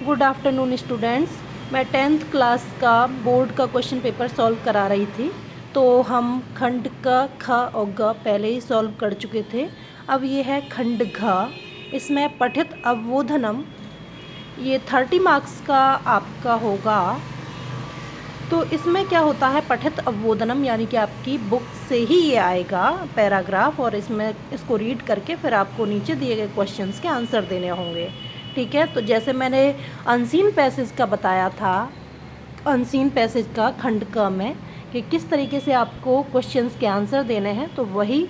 Good afternoon students. मैं 10th class का board का क्वेश्चन पेपर सॉल्व करा रही थी। तो हम खंड का ख और ग पहले ही सॉल्व कर चुके थे। अब ये है खंड घ। इसमें पठित अवबोधनम, ये 30 मार्क्स का आपका होगा। तो इसमें क्या होता है, पठित अवबोधनम यानी कि आपकी बुक से ही ये आएगा पैराग्राफ, और इसमें इसको रीड करके फिर आपको नीचे दिए गए क्वेश्चंस के आंसर देने होंगे। ठीक है, तो जैसे मैंने अनसीन पैसेज का बताया था, अनसीन पैसेज का खंड क में कि किस तरीके से आपको क्वेश्चंस के आंसर देने हैं, तो वही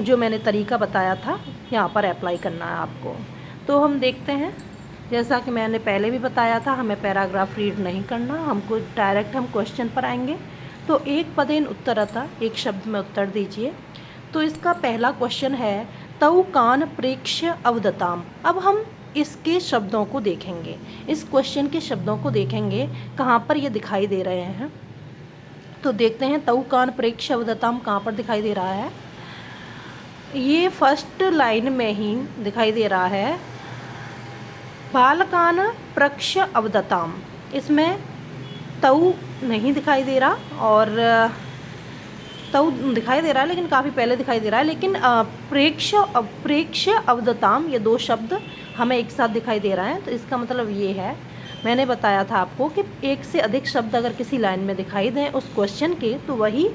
जो मैंने तरीका बताया था यहाँ पर अप्लाई करना है आपको। तो हम देखते हैं, जैसा कि मैंने पहले भी बताया था, हमें पैराग्राफ रीड नहीं करना, हमको डायरेक्ट हम क्वेश्चन पर आएंगे। तो एक पदेन उत्तरतः, एक शब्द में उत्तर दीजिए। तो इसका पहला क्वेश्चन है तौ कान प्रेक्ष्य अवदताम। अब हम इसके शब्दों को देखेंगे, इस क्वेश्चन के शब्दों को देखेंगे कहाँ पर ये दिखाई दे रहे हैं। तो देखते हैं तौ कान प्रेक्ष्य अवदताम कहाँ पर दिखाई दे रहा है। ये फर्स्ट लाइन में ही दिखाई दे रहा है, बालकान प्रक्ष्य अवदताम। इसमें तौ नहीं दिखाई दे रहा, और तौ दिखाई दे रहा है लेकिन काफ़ी पहले दिखाई दे रहा है। लेकिन प्रेक्ष्य अवदताम, ये दो शब्द हमें एक साथ दिखाई दे रहा है। तो इसका मतलब ये है, मैंने बताया था आपको कि एक से अधिक शब्द अगर किसी लाइन में दिखाई दें उस क्वेश्चन के, तो वही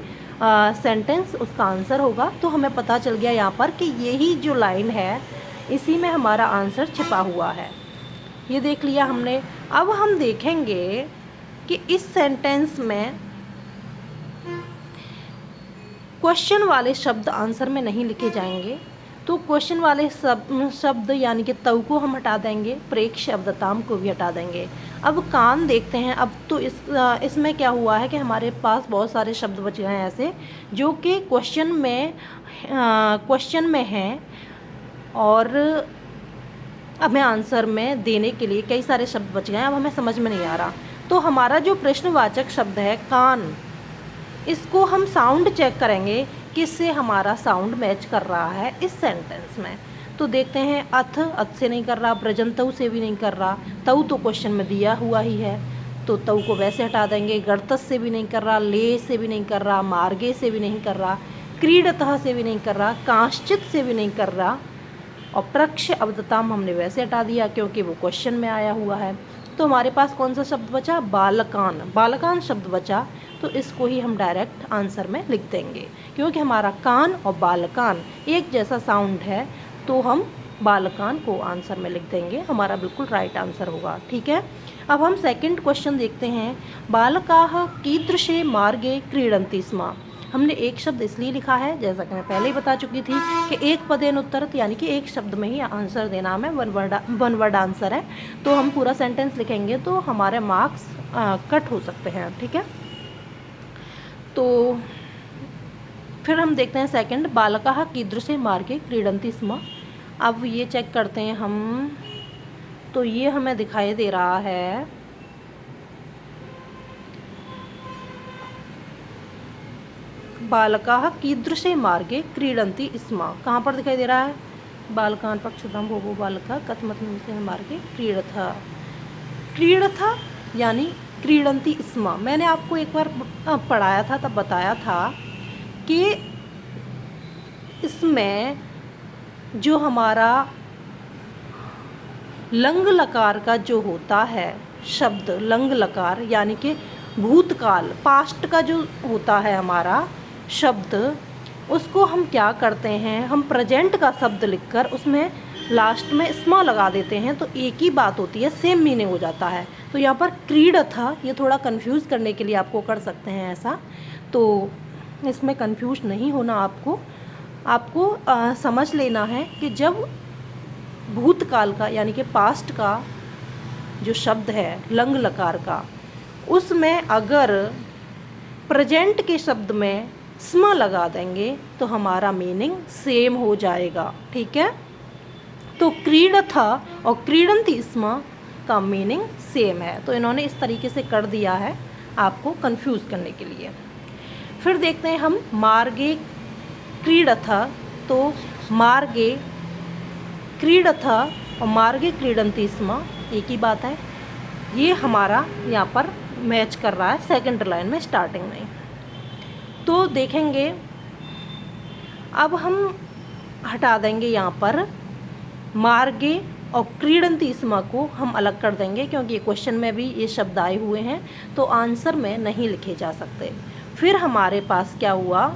सेंटेंस उसका आंसर होगा। तो हमें पता चल गया यहाँ पर कि यही जो लाइन है, इसी में हमारा आंसर छिपा हुआ है। ये देख लिया हमने। अब हम देखेंगे कि इस सेंटेंस में क्वेश्चन वाले शब्द आंसर में नहीं लिखे जाएंगे। तो क्वेश्चन वाले शब्द यानी कि तौ को हम हटा देंगे, प्रेक्ष्य अवदताम को भी हटा देंगे। अब कान देखते हैं। अब तो इसमें क्या हुआ है कि हमारे पास बहुत सारे शब्द बच गए हैं ऐसे, जो कि क्वेश्चन में हैं, और हमें आंसर में देने के लिए कई सारे शब्द बच गए हैं। अब हमें समझ में नहीं आ रहा। तो हमारा जो प्रश्नवाचक शब्द है कान, इसको हम साउंड चेक करेंगे किससे हमारा साउंड मैच कर रहा है इस सेंटेंस में। तो देखते हैं, अथ से नहीं कर रहा, ब्रजंतऊ से भी नहीं कर रहा, तऊ तो क्वेश्चन में दिया हुआ ही है, तो तऊ को वैसे हटा देंगे। गणतस से भी नहीं कर रहा, ले से भी नहीं कर रहा, मार्गे से भी नहीं कर रहा, क्रीडतः से भी नहीं कर रहा, कांश्चित से भी नहीं कर रहा, और प्रक्ष्य अवदताम हमने वैसे हटा दिया क्योंकि वो क्वेश्चन में आया हुआ है। तो हमारे पास कौन सा शब्द बचा, बालकान। बालकान शब्द बचा, तो इसको ही हम डायरेक्ट आंसर में लिख देंगे। क्योंकि हमारा कान और बालकान एक जैसा साउंड है, तो हम बालकान को आंसर में लिख देंगे, हमारा बिल्कुल राइट आंसर होगा। ठीक है, अब हम सेकंड क्वेश्चन देखते हैं। बालकाः कीदृशे मार्गे क्रीडन्ति स्म। हमने एक शब्द इसलिए लिखा है, जैसा कि मैं पहले ही बता चुकी थी, कि एक पदेन उत्तरत यानी कि एक शब्द में ही आंसर देना हमें, वन वर्ड आंसर है। तो हम पूरा सेंटेंस लिखेंगे तो हमारे मार्क्स कट हो सकते हैं। ठीक है, तो फिर हम देखते हैं सेकंड, बालकाः कीदृशे मार्गे क्रीडन्ति स्म। अब ये चेक करते हैं हम। तो ये हमें दिखाई दे रहा है, बालकाः कीदृशे मार्गे क्रीडन्ति स्म। कहाँ पर दिखाई दे रहा है, बालकान पक्षधम भोगो बालका कथमत मार्गे क्रीडथ। क्रीडथ यानी क्रीडन्ति स्म। मैंने आपको एक बार पढ़ाया था, तब बताया था कि इसमें जो हमारा लंग लकार का जो होता है शब्द, लंग लकार यानी कि भूतकाल, पास्ट का जो होता है हमारा शब्द, उसको हम क्या करते हैं, हम प्रेजेंट का शब्द लिखकर उसमें लास्ट में स्म लगा देते हैं, तो एक ही बात होती है, सेम मीनिंग हो जाता है। तो यहाँ पर क्रीडथ, ये थोड़ा कंफ्यूज करने के लिए आपको कर सकते हैं ऐसा। तो इसमें कंफ्यूज नहीं होना, आपको समझ लेना है कि जब भूतकाल का यानी कि पास्ट का जो शब्द है लंग लकार का, उसमें अगर प्रेजेंट के शब्द में स्म लगा देंगे तो हमारा मीनिंग सेम हो जाएगा। ठीक है, तो क्रीडथ और क्रीडन्ति स्म का मीनिंग सेम है। तो इन्होंने इस तरीके से कर दिया है आपको कंफ्यूज करने के लिए। फिर देखते हैं हम, मार्गे क्रीडथ। तो मार्गे क्रीडथ और मार्गे क्रीडन्ति स्म एक ही बात है। ये हमारा यहाँ पर मैच कर रहा है सेकंड लाइन में स्टार्टिंग में। तो देखेंगे अब हम हटा देंगे यहाँ पर मार्गे और क्रीडन्ति स्म को हम अलग कर देंगे, क्योंकि क्वेश्चन में भी ये शब्द आए हुए हैं तो आंसर में नहीं लिखे जा सकते। फिर हमारे पास क्या हुआ,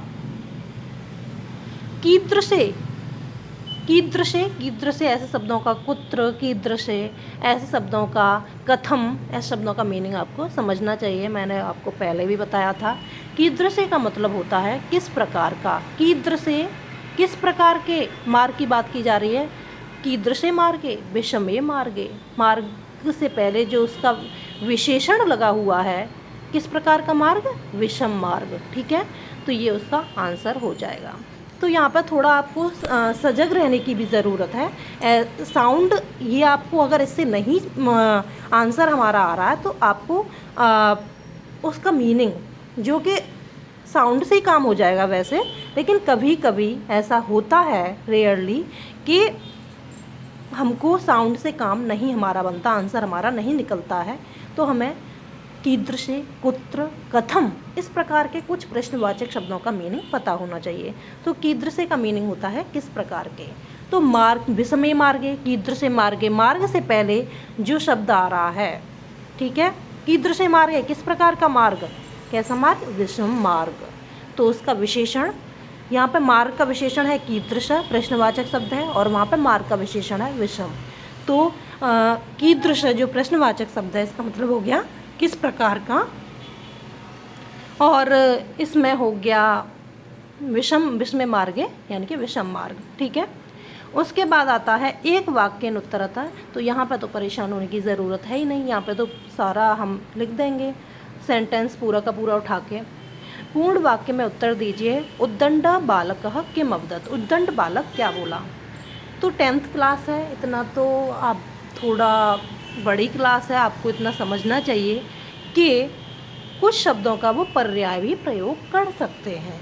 कीदृशे, कीदृशे, कीदृशे ऐसे शब्दों का, कुत्र, कीदृशे ऐसे शब्दों का, कथम ऐसे शब्दों का मीनिंग आपको समझना चाहिए। मैंने आपको पहले भी बताया था। कीदृशे का मतलब होता है किस प्रकार का। कीदृशे किस प्रकार के मार्ग की बात की जा रही है। कीदृशे मार्गे विषमे मार्गे, मार्ग से पहले जो उसका विशेषण लगा हुआ है, किस प्रकार का मार्ग, विषम मार्ग। ठीक है, तो ये उसका आंसर हो जाएगा। तो यहाँ पर थोड़ा आपको सजग रहने की भी ज़रूरत है। साउंड ये आपको अगर इससे नहीं आंसर हमारा आ रहा है तो आपको उसका मीनिंग जो कि साउंड से ही काम हो जाएगा वैसे, लेकिन कभी कभी ऐसा होता है रेयरली कि हमको साउंड से काम नहीं हमारा बनता, आंसर हमारा नहीं निकलता है, तो हमें कीदृशे, कुत्र, कथम इस प्रकार के कुछ प्रश्नवाचक शब्दों का मीनिंग पता होना चाहिए। तो कीदृशे का मीनिंग होता है किस प्रकार के। तो मार्ग विषमे मार्गे, कीदृशे मार्गे, मार्ग से पहले जो शब्द आ रहा है, ठीक है। कीदृशे मार्गे किस प्रकार का मार्ग, कैसा मार्ग, विषम मार्ग। तो उसका विशेषण, यहाँ पे मार्ग का विशेषण है कीदृश, प्रश्नवाचक शब्द है, और वहाँ पे मार्ग का विशेषण है विषम। तो कीदृश जो प्रश्नवाचक शब्द है इसका मतलब हो गया किस प्रकार का, और इसमें हो गया विषम, विषमे मार्गे यानी कि विषम मार्ग। ठीक है, उसके बाद आता है एक वाक्य उत्तरतः। तो यहाँ पे तो परेशान होने की ज़रूरत है ही नहीं, यहाँ पे तो सारा हम लिख देंगे सेंटेंस पूरा का पूरा उठा के। पूर्ण वाक्य में उत्तर दीजिए। उद्दंड बालकः किम अवदत्, उद्दंड बालक क्या बोला। तो 10th क्लास है, इतना तो आप, थोड़ा बड़ी क्लास है, आपको इतना समझना चाहिए कि कुछ शब्दों का वो पर्याय भी प्रयोग कर सकते हैं,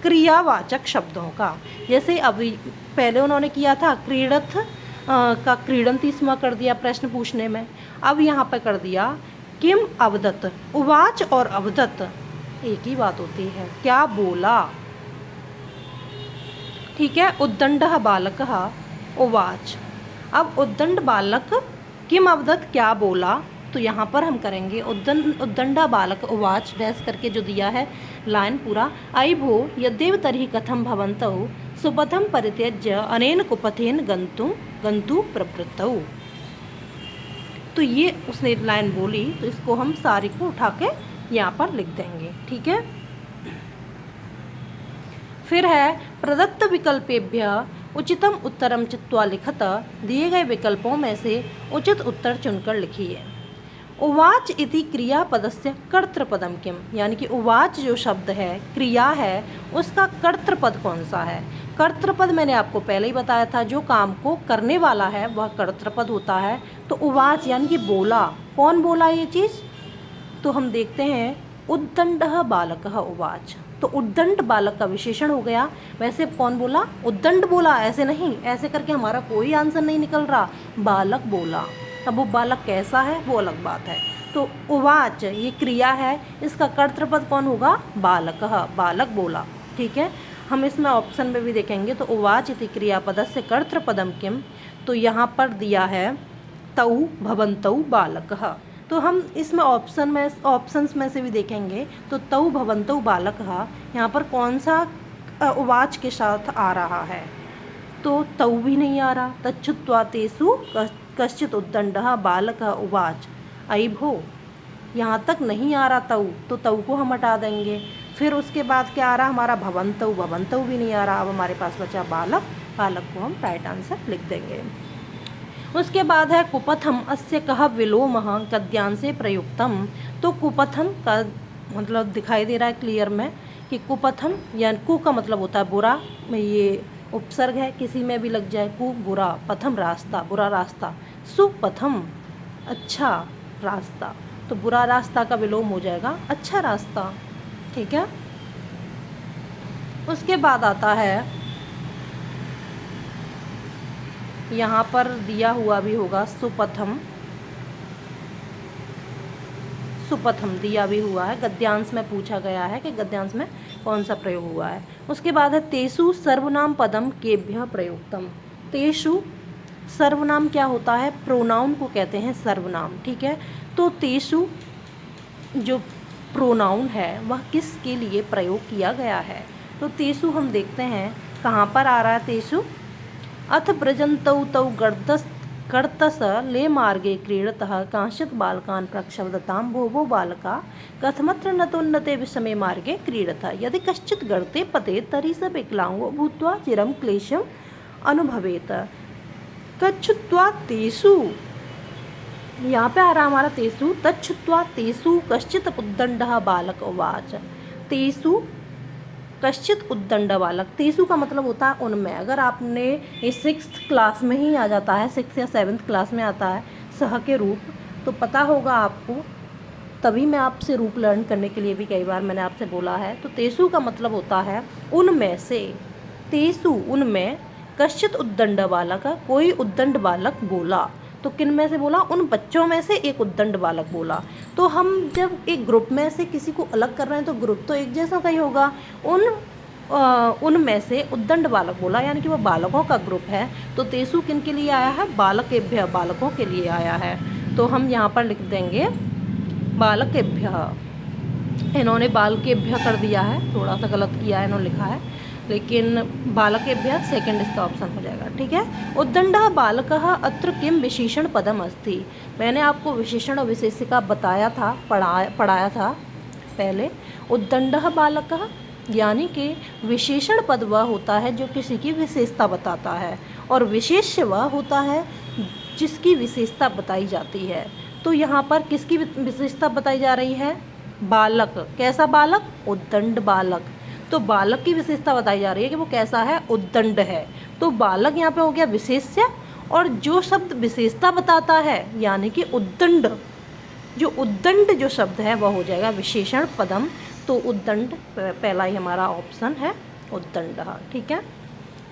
क्रियावाचक शब्दों का। जैसे अभी पहले उन्होंने किया था क्रीडथ का क्रीडन्ति स्म कर दिया प्रश्न पूछने में, अब यहाँ पे कर दिया किम अवदत्। उवाच और अवदत् एक ही बात होती है, क्या बोला। ठीक है, उद्दंडः बालकः उवाच। अब उद्दंड बालक किम अवदत् क्या बोला, तो यहाँ पर हम करेंगे उद्दंडा बालक उवाच डैश करके जो दिया है लाइन पूरा। अयि भो यद्येव तर्हि कथं भवन्तौ सुपथं परित्यज्य अनेन कुपथेन गन्तु प्रवृत्तौ। तो ये उसने लाइन बोली, तो इसको हम सारी को उठा के यहाँ पर लिख देंगे। ठीक है, फिर है प्रदत्त विकल्पेभ्य उचितम उत्तरम चित्वा लिखत। दिए गए विकल्पों में से उचित उत्तर चुनकर लिखिए। उवाच इति क्रियापदस्य कर्तृपदम किम, यानी कि उवाच जो शब्द है क्रिया है उसका कर्तृपद कौन सा है। कर्तृपद मैंने आपको पहले ही बताया था, जो काम को करने वाला है वह कर्तृपद होता है। तो उवाच यानी कि बोला, कौन बोला ये चीज़, तो हम देखते हैं उद्दंडः बालकः उवाच। तो उद्दंड बालक का विशेषण हो गया। वैसे कौन बोला, उद्दंड बोला, ऐसे नहीं, ऐसे करके हमारा कोई आंसर नहीं निकल रहा, बालक बोला। अब वो बालक कैसा है वो अलग बात है। तो उवाच ये क्रिया है, इसका कर्तृपद कौन होगा, बालकः, बालक बोला। ठीक है, हम इसमें ऑप्शन में भी देखेंगे। तो उवाच इति क्रियापदस्य कर्तृपदम किम, तो यहाँ पर दिया है तौ भवन्तौ बालकः। तो हम इसमें ऑप्शंस में से भी देखेंगे। तो तौ भवन्तौ बालकः यहाँ पर कौन सा उवाच के साथ आ रहा है, तो तौ भी नहीं आ रहा। तच्छ्रुत्वा तेषु कश्चित् उद्दंडः बालकः उवाच अयि भो, यहाँ तक नहीं आ रहा तौ, तो तौ को हम हटा देंगे। फिर उसके बाद क्या आ रहा हमारा, भवन्तौ, भवन्तौ भी नहीं आ रहा। अब हमारे पास बचा बालक, बालक को हम राइट आंसर लिख देंगे। उसके बाद है कुपथम अस्य कः विलोमः गद्यांशे प्रयुक्तम। तो कुपथम का मतलब दिखाई दे रहा है क्लियर में कि कुपथम, या कु का मतलब होता है बुरा, ये उपसर्ग है, किसी में भी लग जाए। कु बुरा, पथम रास्ता, बुरा रास्ता, सुपथम अच्छा रास्ता, तो बुरा रास्ता का विलोम हो जाएगा अच्छा रास्ता। ठीक है, उसके बाद आता है यहाँ पर दिया हुआ भी होगा सुपथम, सुपथम दिया भी हुआ है। गद्यांश में पूछा गया है कि गद्यांश में कौन सा प्रयोग हुआ है। उसके बाद है तेषु सर्वनाम पदम केभ्यः प्रयुक्तम। तेषु सर्वनाम क्या होता है, प्रोनाउन को कहते हैं सर्वनाम, ठीक है। तो तेषु जो प्रोनाउन है वह किसके लिए प्रयोग किया गया है। तो तेषु हम देखते हैं कहाँ पर आ रहा है तेषु। अथ व्रजन्तौ तौ गर्तस ले मार्गे क्रीडतः कांश्चित् बालकान् प्रक्षवदतां भो भो बालका कथमत्र नतोन्नते विषमे मार्गे क्रीडतः यदि कश्चित् गर्ते पतेत् तर्हि स विकलांगो भूत्वा चिरं क्लेशम् अनुभवेत्। कच्छ्रुत्वा तेषु, यहाँ पे आ रहा हमारा तेषु। तच्छ्रुत्वा तेषु कश्चित् उद्दण्डः बालक उवाच। तेषु कश्चित् उद्दंड बालक, तेषु का मतलब होता है उनमें। अगर आपने ये 6th क्लास में ही आ जाता है, 6th या 7th क्लास में आता है सह के रूप, तो पता होगा आपको। तभी मैं आपसे रूप लर्न करने के लिए भी कई बार मैंने आपसे बोला है। तो तेषु का मतलब होता है उनमें से। तेषु उनमें, कश्चित् उद्दंड बालक, कोई उद्दंड बालक बोला। तो किन में से बोला, उन बच्चों में से एक उद्दंड बालक बोला। तो हम जब एक ग्रुप में से किसी को अलग कर रहे हैं तो ग्रुप तो एक जैसा का ही होगा। उनमें से उद्दंड बालक बोला, यानी कि वो बालकों का ग्रुप है। तो तेषु किन के लिए आया है, बालकेभ्यः, बालकों के लिए आया है। तो हम यहाँ पर लिख देंगे बालकेभ्यः। इन्होंने बालकेभ्यः कर दिया है, थोड़ा सा गलत किया है इन्होंने लिखा है, लेकिन बालकेभ्यः सेकंड इसका ऑप्शन हो जाएगा, ठीक है। उद्दंडः बालकः अत्र किम विशेषण पदम अस्ति। मैंने आपको विशेषण और विशेषिका बताया था, पढ़ाया था पहले। उद्दंडः बालकः यानी कि विशेषण पद वह होता है जो किसी की विशेषता बताता है, और विशेष्य वह होता है जिसकी विशेषता बताई जाती है। तो यहाँ पर किसकी विशेषता बताई जा रही है, बालक। कैसा बालक, उद्दंड बालक। तो बालक की विशेषता बताई जा रही है कि वो कैसा है, उद्दंड है। तो बालक यहाँ पे हो गया विशेष्य, और जो शब्द विशेषता बताता है यानी कि उद्दंड, जो उद्दंड जो शब्द है वह हो जाएगा विशेषण पदम। तो उद्दंड पहला ही हमारा ऑप्शन है, उद्दंड, ठीक है।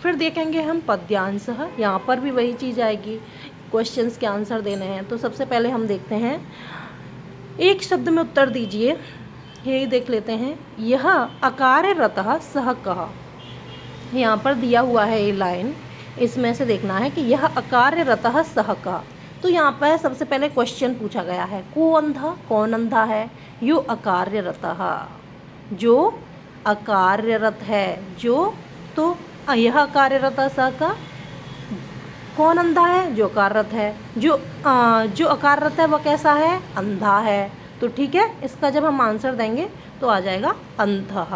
फिर देखेंगे हम पद्यांश। यहाँ पर भी वही चीज़ आएगी, क्वेश्चंस के आंसर देने हैं। तो सबसे पहले हम देखते हैं, एक शब्द में उत्तर दीजिए। यही देख लेते हैं, यह अकार्यरतः सः कः। यहाँ पर दिया हुआ है ये लाइन, इसमें से देखना है कि यह अकार्यरतः सः कः। तो यहाँ पर सबसे पहले क्वेश्चन पूछा गया है, को अंधा, कौन अंधा है, यो अकार्यरतः, जो अकार्यरत है, जो, तो यह अकार्यरतः सः का, कौन अंधा है, जो कार्यरत है, जो अकार्यरत है वह कैसा है, अंधा है। तो ठीक है, इसका जब हम आंसर देंगे तो आ जाएगा अंधः,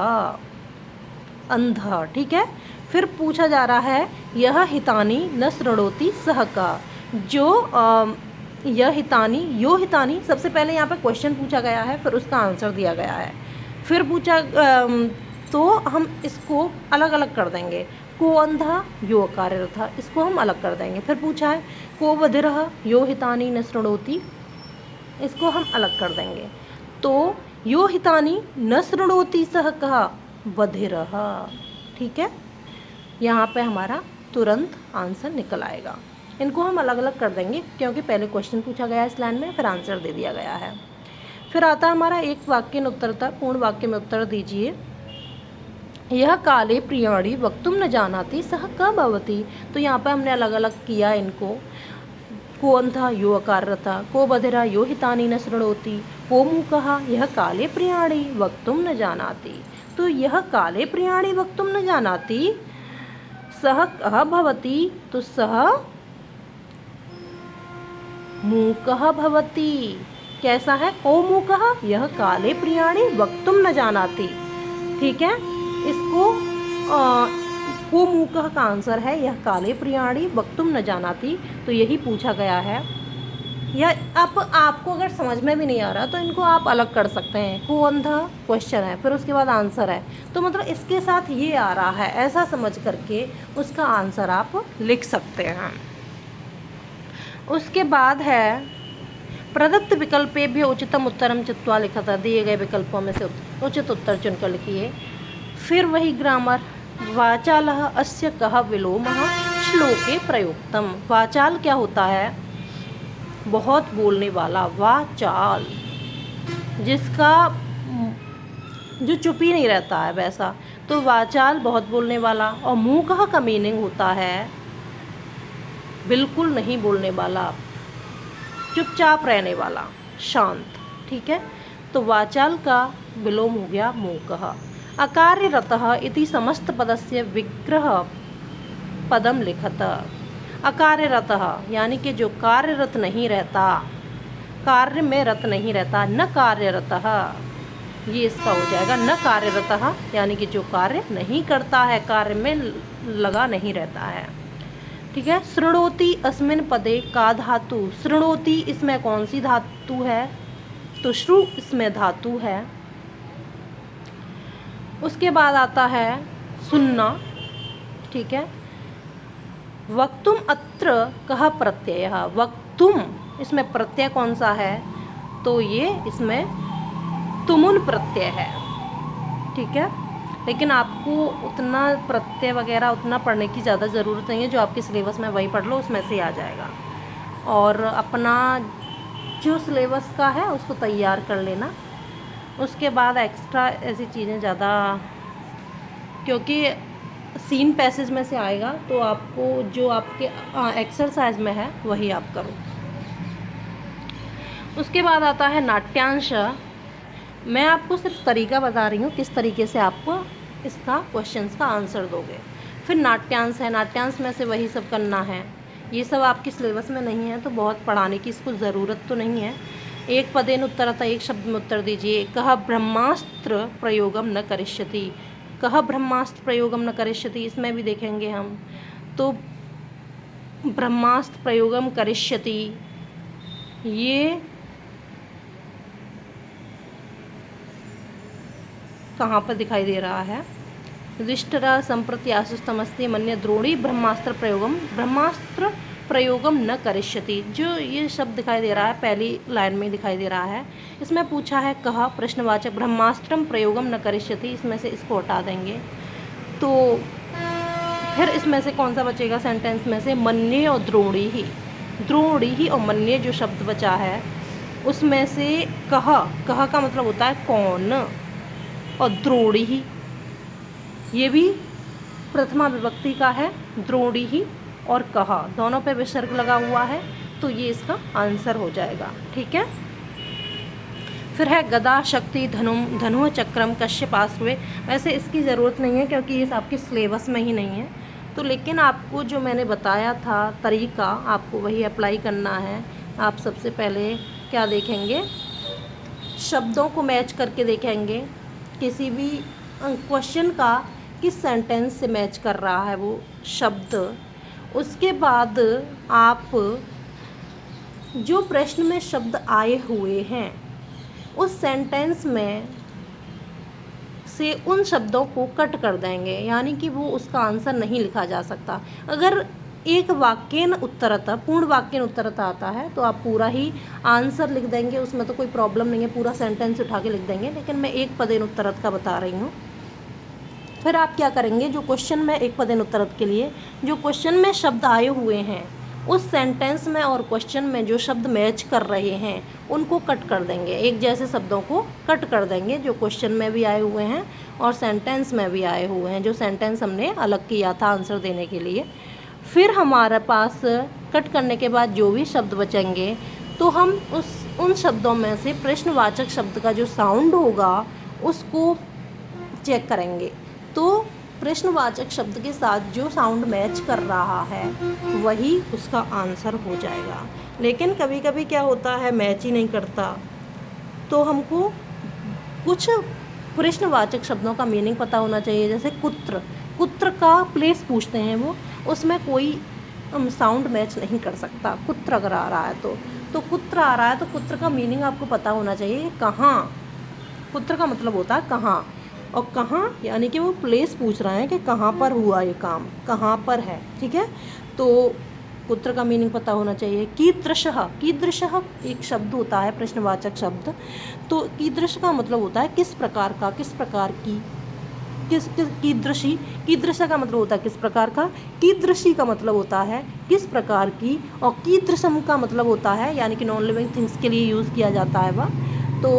अंधा, ठीक है। फिर पूछा जा रहा है, यह हितानि न शृणोति सः का। जो यह हितानि, यो हितानि, सबसे पहले यहाँ पे क्वेश्चन पूछा गया है, फिर उसका आंसर दिया गया है। फिर पूछा तो हम इसको अलग अलग कर देंगे, को अंधा, यो अकार्यरतः, इसको हम अलग कर देंगे। फिर पूछा है को बधिरः, यो हितानि न शृणोति, इसको हम अलग कर देंगे। तो यो हितानि न शृणोति सः कः, बधिरः, ठीक है। यहाँ पे हमारा तुरंत आंसर निकल आएगा। इनको हम अलग अलग कर देंगे क्योंकि पहले क्वेश्चन पूछा गया है इस लाइन में, फिर आंसर दे दिया गया है। फिर आता है हमारा एक वाक्य में उत्तरता, पूर्ण वाक्य में उत्तर दीजिए। यह काले प्रियाणि वक्तुम न जानाति सः क भवति। तो यहाँ पर हमने अलग अलग किया इनको, को अंधा, यो अकार्यरतः, को बधिरा, यो हितानि न शृणोति, को मूकः, यह काले प्रियाणि वक्तुम न जानाति। तो यह काले प्रियाणि वक्तुम न जानाति सः कः भवति, तो सः मूकः भवति। कैसा है, को मूकः, यह काले प्रियाणि वक्तुम न जानाति, ठीक है। इसको को मूकः का आंसर है यह काले प्रियाणि वक्तुम न जानाति। तो यही पूछा गया है। या अब आपको अगर समझ में भी नहीं आ रहा तो इनको आप अलग कर सकते हैं, को अंधा क्वेश्चन है, फिर उसके बाद आंसर है, तो मतलब इसके साथ ये आ रहा है, ऐसा समझ करके उसका आंसर आप लिख सकते हैं। उसके बाद है प्रदत्त विकल्पेभ्य उचितम उत्तरम चित्वा लिखा था, दिए गए विकल्पों में से उचित उत्तर चुनकर लिखिए। फिर वही ग्रामर, वाचालः अस्य कः विलोमः श्लोके प्रयुक्तम। वाचाल क्या होता है? बहुत बोलने वाला, वाचाल, जिसका जो चुप ही नहीं रहता है वैसा। तो वाचाल बहुत बोलने वाला। और मूकः का मीनिंग होता है बिल्कुल नहीं बोलने वाला, चुपचाप रहने वाला, शांत। ठीक है, तो वाचाल का विलोम हो गया मूकः। अकार्यरतः इति समस्त पदस्य विग्रह पदम लिखत। अकार्यरतः यानी कि जो कार्यरत नहीं रहता, कार्य में रत नहीं रहता, न कार्यरतः, ये इसका हो जाएगा न कार्यरतः, यानी कि जो कार्य नहीं करता है, कार्य में लगा नहीं रहता है। ठीक है, शृणोति अस्मिन् पदे का धातु। शृणोति इसमें कौन सी धातु है? तो श्रु इसमें धातु है। उसके बाद आता है सुनना। ठीक है, वक्तुम अत्र कः प्रत्ययः। वक्तुम इसमें प्रत्यय कौन सा है? तो ये इसमें तुमुन प्रत्यय है। ठीक है, लेकिन आपको उतना प्रत्यय वगैरह उतना पढ़ने की ज़्यादा ज़रूरत नहीं है। जो आपके सिलेबस में वही पढ़ लो, उसमें से आ जाएगा। और अपना जो सिलेबस का है उसको तैयार कर लेना। उसके बाद एक्स्ट्रा ऐसी चीज़ें ज़्यादा, क्योंकि सीन पैसेज में से आएगा, तो आपको जो आपके एक्सरसाइज में है वही आप करो। उसके बाद आता है नाट्यांश। मैं आपको सिर्फ तरीका बता रही हूँ किस तरीके से आपको इसका क्वेश्चंस का आंसर दोगे। फिर नाट्यांश है, नाट्यांश में से वही सब करना है। ये सब आपके सिलेबस में नहीं है तो बहुत पढ़ाने की इसको ज़रूरत तो नहीं है। एक पदेन उत्तरतः, एक शब्द में उत्तर दीजिए। कः ब्रह्मास्त्र प्रयोगम न करिष्यति। कः ब्रह्मास्त्र प्रयोगम न करिष्यति, इसमें भी देखेंगे हम। तो ब्रह्मास्त्र प्रयोगम करिष्यति, ये कहाँ पर दिखाई दे रहा है? युधिष्ठिरः सम्प्रति आश्वस्तमस्ति मन्ये द्रोणी ब्रह्मास्त्र प्रयोगम न करिष्यति। जो ये शब्द दिखाई दे रहा है पहली लाइन में दिखाई दे रहा है। इसमें पूछा है कहा प्रश्नवाचक ब्रह्मास्त्रम प्रयोगम न करिष्यति, इसमें से इसको हटा देंगे। तो फिर इसमें से कौन सा बचेगा सेंटेंस में से? मन्ये और द्रोणी ही। द्रोणी ही और मन्ये जो शब्द बचा है उसमें से कहा का मतलब होता है कौन, और द्रोणी ही ये भी प्रथमा विभक्ति का है। द्रोणी ही और कहा दोनों पे विसर्ग लगा हुआ है, तो ये इसका आंसर हो जाएगा। ठीक है, फिर है गदा शक्ति धनु चक्रम कश्यपाश्वे। वैसे इसकी ज़रूरत नहीं है क्योंकि ये आपके सिलेबस में ही नहीं है। तो लेकिन आपको जो मैंने बताया था तरीका, आपको वही अप्लाई करना है। आप सबसे पहले क्या देखेंगे? शब्दों को मैच करके देखेंगे, किसी भी क्वेश्चन का किस सेंटेंस से मैच कर रहा है वो शब्द। उसके बाद आप जो प्रश्न में शब्द आए हुए हैं उस सेंटेंस में से उन शब्दों को कट कर देंगे, यानी कि वो उसका आंसर नहीं लिखा जा सकता। अगर एक वाक्यन उत्तरतः, पूर्ण वाक्यन उत्तरतः आता है तो आप पूरा ही आंसर लिख देंगे, उसमें तो कोई प्रॉब्लम नहीं है, पूरा सेंटेंस उठा के लिख देंगे। लेकिन मैं एक पदेन उत्तरत का बता रही हूँ। फिर आप क्या करेंगे? जो क्वेश्चन में एक पदेन उत्तरत के लिए जो क्वेश्चन में शब्द आए हुए हैं उस सेंटेंस में और क्वेश्चन में जो शब्द मैच कर रहे हैं उनको कट कर देंगे। एक जैसे शब्दों को कट कर देंगे जो क्वेश्चन में भी आए हुए हैं और सेंटेंस में भी आए हुए हैं, जो सेंटेंस हमने अलग किया था आंसर देने के लिए। फिर हमारे पास कट करने के बाद जो भी शब्द बचेंगे तो हम उन शब्दों में से प्रश्नवाचक शब्द का जो साउंड होगा उसको चेक करेंगे। तो प्रश्नवाचक शब्द के साथ जो साउंड मैच कर रहा है वही उसका आंसर हो जाएगा। लेकिन कभी कभी क्या होता है, मैच ही नहीं करता, तो हमको कुछ प्रश्नवाचक शब्दों का मीनिंग पता होना चाहिए। जैसे कुत्र, कुत्र का प्लेस पूछते हैं वो, उसमें कोई साउंड मैच नहीं कर सकता। कुत्र अगर आ रहा है तो कुत्र आ रहा है तो कुत्र का मीनिंग आपको पता होना चाहिए। कहाँ, कुत्र का मतलब होता है कहाँ, और कहाँ यानी कि वो प्लेस पूछ रहे हैं कि कहाँ पर हुआ ये काम, कहाँ पर है। ठीक है, तो कुत्र का मीनिंग पता होना चाहिए। कीदृशः, कीदृशः एक शब्द होता है प्रश्नवाचक शब्द, तो कीदृश का मतलब होता है किस प्रकार का, किस प्रकार की। किस किस कीदृशी, कीदृश का मतलब होता है किस प्रकार का, कीदृशी का मतलब होता है किस प्रकार की, और कीदृशम का मतलब होता है यानी कि नॉन लिविंग थिंग्स के लिए यूज़ किया जाता है वह। तो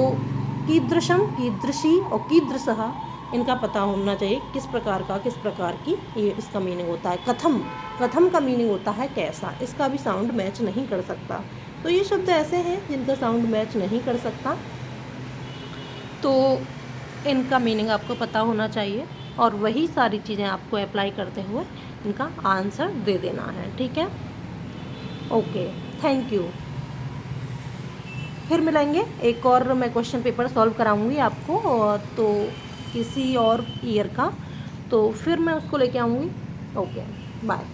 कीदृशम, कीदृशी और कीदृशः इनका पता होना चाहिए किस प्रकार का, किस प्रकार की, ये इसका मीनिंग होता है। कथम, कथम का मीनिंग होता है कैसा, इसका भी साउंड मैच नहीं कर सकता। तो ये शब्द ऐसे हैं जिनका साउंड मैच नहीं कर सकता, तो इनका मीनिंग आपको पता होना चाहिए और वही सारी चीज़ें आपको अप्लाई करते हुए इनका आंसर दे देना है, ठीक है। Okay, thank you. फिर मिलेंगे, एक और मैं क्वेश्चन पेपर सॉल्व कराऊंगी आपको, तो किसी और ईयर का, तो फिर मैं उसको लेके आऊँगी। Okay, bye.